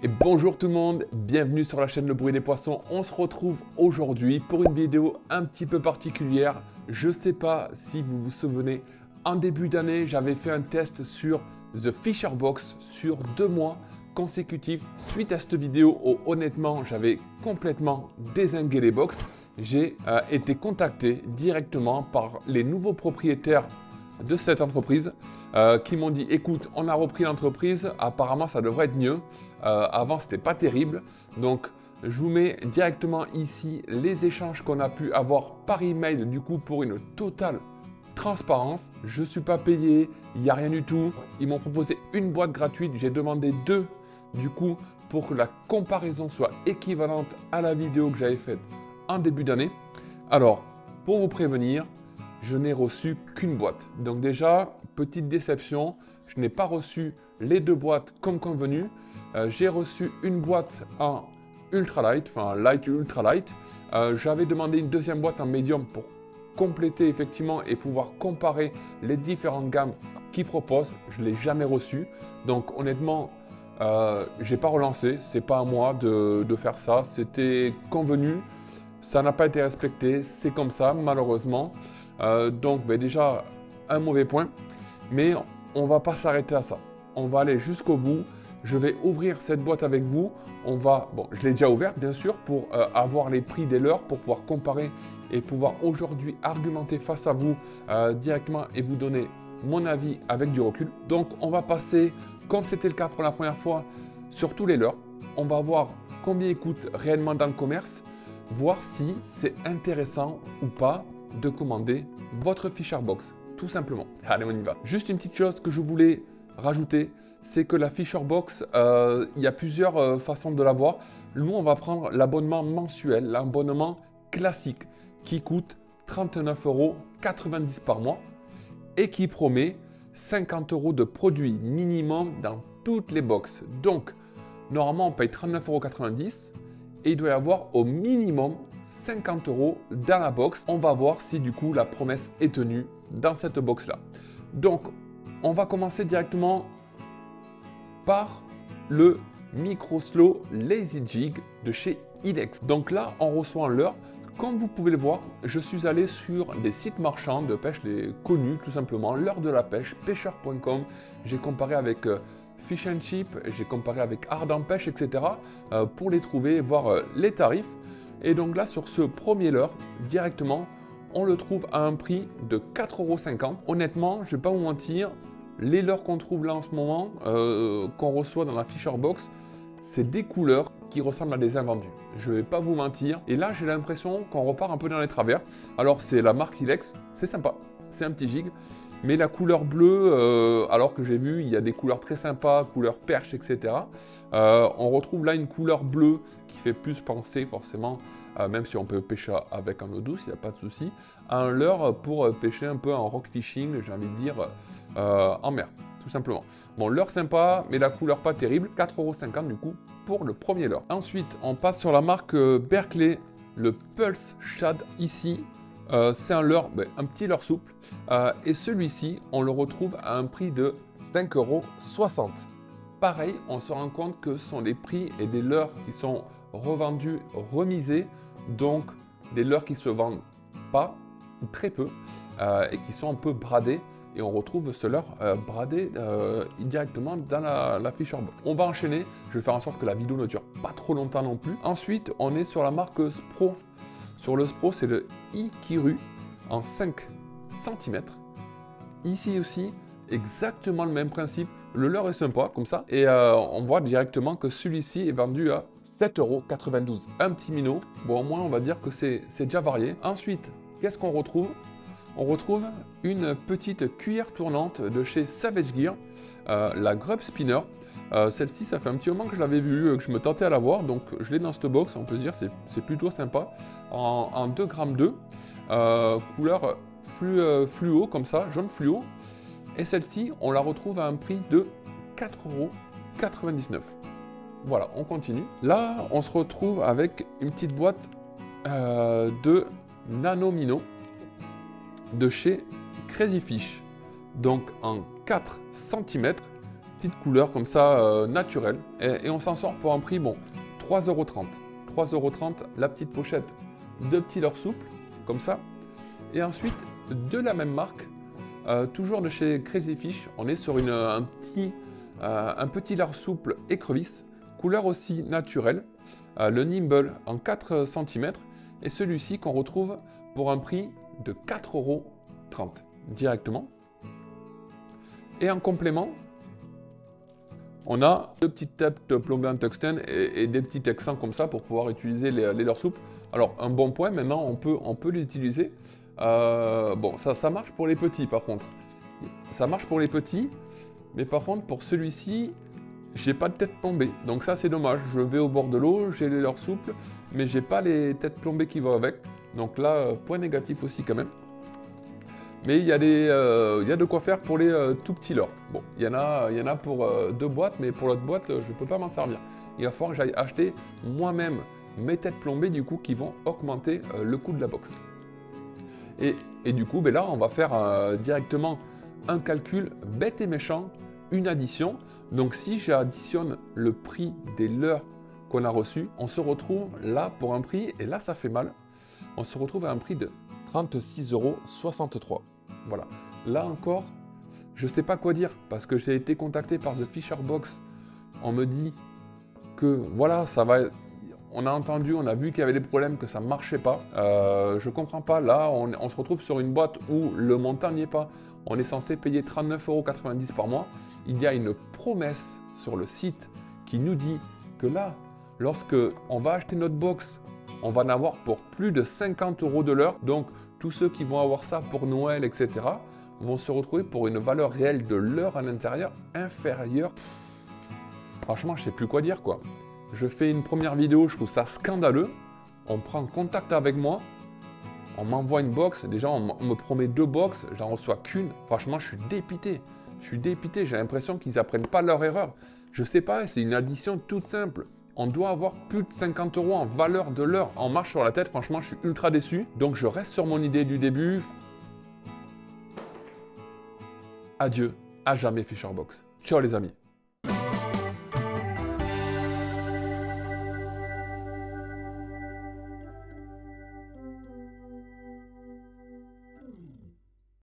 Et bonjour tout le monde, bienvenue sur la chaîne Le Bruit des Poissons. On se retrouve aujourd'hui pour une vidéo un petit peu particulière. Je ne sais pas si vous vous souvenez, en début d'année, j'avais fait un test sur The Fisher Box sur 2 mois consécutifs. Suite à cette vidéo, honnêtement, j'avais complètement dézingué les box. J'ai été contacté directement par les nouveaux propriétaires de cette entreprise qui m'ont dit écoute, on a repris l'entreprise, apparemment ça devrait être mieux, avant c'était pas terrible, donc je vous mets directement ici les échanges qu'on a pu avoir par email du coup pour une totale transparence. Je suis pas payé, il n'y a rien du tout, ils m'ont proposé une boîte gratuite, j'ai demandé 2 du coup pour que la comparaison soit équivalente à la vidéo que j'avais faite en début d'année. Alors pour vous prévenir, je n'ai reçu qu'une boîte. Donc déjà, petite déception, je n'ai pas reçu les 2 boîtes comme convenu. J'ai reçu une boîte en ultralight, enfin light ultralight. J'avais demandé une deuxième boîte en médium pour compléter effectivement et pouvoir comparer les différentes gammes qu'ils proposent. Je ne l'ai jamais reçu. Donc honnêtement, je n'ai pas relancé. C'est pas à moi de faire ça. C'était convenu. Ça n'a pas été respecté. C'est comme ça, malheureusement. Donc déjà un mauvais point, mais on va pas s'arrêter à ça. On va aller jusqu'au bout. Je vais ouvrir cette boîte avec vous. Je l'ai déjà ouverte bien sûr pour avoir les prix des leurs, pour pouvoir comparer et pouvoir aujourd'hui argumenter face à vous directement et vous donner mon avis avec du recul. Donc on va passer, comme c'était le cas pour la première fois, sur tous les leurs. On va voir combien ils coûtent réellement dans le commerce, voir si c'est intéressant ou pas de commander votre Fisher Box, tout simplement. Allez, on y va. Juste une petite chose que je voulais rajouter, c'est que la Fisher Box, il y a plusieurs façons de l'avoir. Nous, on va prendre l'abonnement mensuel, l'abonnement classique, qui coûte 39,90 € par mois et qui promet 50 € de produits minimum dans toutes les box. Donc, normalement, on paye 39,90 € et il doit y avoir au minimum 50 € dans la box. On va voir si du coup la promesse est tenue dans cette box là. Donc on va commencer directement par le Micro Slow Lazy Jig de chez Idex. Donc là on reçoit un leurre. Comme vous pouvez le voir, je suis allé sur des sites marchands de pêche les connus tout simplement, l'heure de la pêche, pêcheur.com. J'ai comparé avec Fish and Chip, j'ai comparé avec Ardent Pêche, etc. Pour les trouver et voir les tarifs. Et donc là, sur ce premier leurre, directement, on le trouve à un prix de 4,50 €. Honnêtement, je ne vais pas vous mentir, les leurres qu'on trouve là en ce moment, qu'on reçoit dans la Fisher Box, c'est des couleurs qui ressemblent à des invendus. Je ne vais pas vous mentir. Et là, j'ai l'impression qu'on repart un peu dans les travers. Alors, c'est la marque Ilex, c'est sympa, c'est un petit gig. Mais la couleur bleue, alors que j'ai vu, il y a des couleurs très sympas, couleur perche, etc. On retrouve là une couleur bleue qui fait plus penser forcément, même si on peut pêcher avec en eau douce, il n'y a pas de souci, à un leurre pour pêcher un peu en rock fishing, j'ai envie de dire, en mer, tout simplement. Bon, leurre sympa, mais la couleur pas terrible, 4,50 € du coup pour le premier leurre. Ensuite, on passe sur la marque Berkley, le Pulse Shad ici. C'est un leurre, un petit leurre souple. Et celui-ci, on le retrouve à un prix de 5,60 €. Pareil, on se rend compte que ce sont des prix et des leurres qui sont revendus, remisés. Donc, des leurres qui ne se vendent pas, ou très peu, et qui sont un peu bradés. Et on retrouve ce leurre bradé directement dans la Fisher Box. On va enchaîner. Je vais faire en sorte que la vidéo ne dure pas trop longtemps non plus. Ensuite, on est sur la marque Spro. Sur le Spro, c'est le Ikiru en 5 cm. Ici aussi, exactement le même principe. Le leurre est sympa, comme ça. Et on voit directement que celui-ci est vendu à 7,92 €. Un petit minot. Bon, au moins, on va dire que c'est déjà varié. Ensuite, qu'est-ce qu'on retrouve? On retrouve une petite cuillère tournante de chez Savage Gear, la Grub Spinner. Celle-ci, ça fait un petit moment que je l'avais vue, que je me tentais à la voir, donc je l'ai dans cette box, on peut se dire c'est plutôt sympa, en 2,2 g, couleur fluo comme ça, jaune fluo, et celle-ci, on la retrouve à un prix de 4,99 €. Voilà, on continue. Là, on se retrouve avec une petite boîte de Nano Minnow de chez Crazy Fish, donc en 4 cm. petite couleur comme ça, naturelle. Et on s'en sort pour un prix, bon, 3,30 €. 3,30 € la petite pochette de petits leurres souples, comme ça. Et ensuite, de la même marque, toujours de chez Crazy Fish, on est sur un petit leurre souple écrevisse, couleur aussi naturelle, le Nimble en 4 cm, et celui-ci qu'on retrouve pour un prix de 4,30 € directement. Et en complément, on a deux petites tapes plombées en tungstène et des petits texans comme ça pour pouvoir utiliser les leurres souples. Alors un bon point, maintenant on peut les utiliser. Bon, ça marche pour les petits par contre. Ça marche pour les petits, mais par contre pour celui-ci, j'ai pas de tête plombée. Donc ça c'est dommage. Je vais au bord de l'eau, j'ai les leurres souples, mais j'ai pas les têtes plombées qui vont avec. Donc là, point négatif aussi quand même. Mais il y a de quoi faire pour les tout petits leurres. Bon, il y en a pour 2 boîtes, mais pour l'autre boîte, je ne peux pas m'en servir. Il va falloir que j'aille acheter moi-même mes têtes plombées du coup qui vont augmenter le coût de la box. Et du coup, ben là, on va faire directement un calcul bête et méchant, une addition. Donc si j'additionne le prix des leurres qu'on a reçus, on se retrouve là pour un prix, et là ça fait mal, on se retrouve à un prix de 36,63 €. Voilà. Là encore, je ne sais pas quoi dire parce que j'ai été contacté par The Fisher Box. On me dit que voilà, ça va. On a entendu, on a vu qu'il y avait des problèmes, que ça ne marchait pas. Je ne comprends pas. Là, on se retrouve sur une boîte où le montant n'y est pas. On est censé payer 39,90 € par mois. Il y a une promesse sur le site qui nous dit que là, lorsque on va acheter notre box, on va en avoir pour plus de 50 € de l'heure. Donc, tous ceux qui vont avoir ça pour Noël, etc., vont se retrouver pour une valeur réelle de l'heure à l'intérieur inférieure. Franchement, je ne sais plus quoi dire, quoi. Je fais une première vidéo, je trouve ça scandaleux. On prend contact avec moi, on m'envoie une box. Déjà, on me promet 2 box, j'en reçois qu'une. Franchement, je suis dépité. Je suis dépité, j'ai l'impression qu'ils n'apprennent pas leur erreur. Je sais pas, c'est une addition toute simple. On doit avoir plus de 50 € en valeur de l'heure. En marche sur la tête, franchement, je suis ultra déçu. Donc, je reste sur mon idée du début. Adieu, à jamais Fisher Box. Ciao les amis.